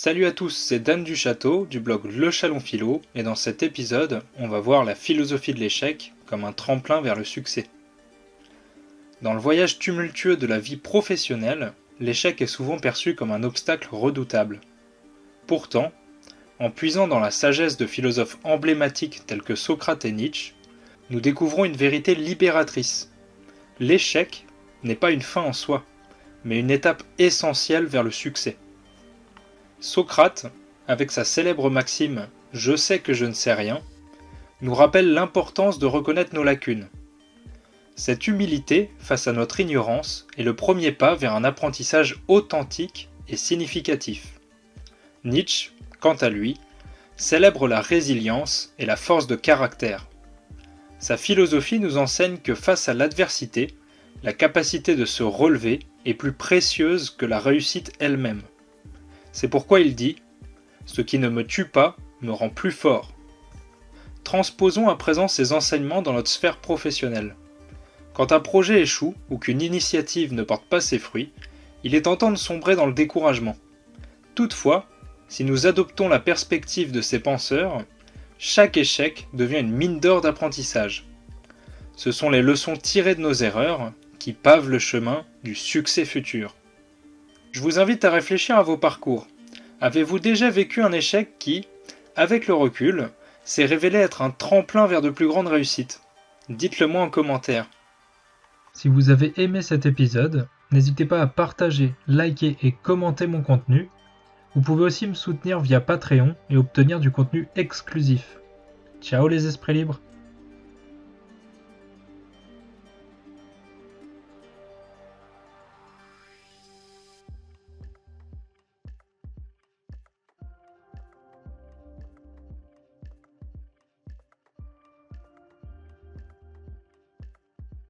Salut à tous, c'est Dan du Château du blog Le Chalon Philo et dans cet épisode, on va voir la philosophie de l'échec comme un tremplin vers le succès. Dans le voyage tumultueux de la vie professionnelle, l'échec est souvent perçu comme un obstacle redoutable. Pourtant, en puisant dans la sagesse de philosophes emblématiques tels que Socrate et Nietzsche, nous découvrons une vérité libératrice. L'échec n'est pas une fin en soi, mais une étape essentielle vers le succès. Socrate, avec sa célèbre maxime « Je sais que je ne sais rien », nous rappelle l'importance de reconnaître nos lacunes. Cette humilité face à notre ignorance est le premier pas vers un apprentissage authentique et significatif. Nietzsche, quant à lui, célèbre la résilience et la force de caractère. Sa philosophie nous enseigne que face à l'adversité, la capacité de se relever est plus précieuse que la réussite elle-même. C'est pourquoi il dit « Ce qui ne me tue pas me rend plus fort ». Transposons à présent ces enseignements dans notre sphère professionnelle. Quand un projet échoue ou qu'une initiative ne porte pas ses fruits, il est tentant de sombrer dans le découragement. Toutefois, si nous adoptons la perspective de ces penseurs, chaque échec devient une mine d'or d'apprentissage. Ce sont les leçons tirées de nos erreurs qui pavent le chemin du succès futur. Je vous invite à réfléchir à vos parcours. Avez-vous déjà vécu un échec qui, avec le recul, s'est révélé être un tremplin vers de plus grandes réussites ? Dites-le moi en commentaire. Si vous avez aimé cet épisode, n'hésitez pas à partager, liker et commenter mon contenu. Vous pouvez aussi me soutenir via Patreon et obtenir du contenu exclusif. Ciao les esprits libres!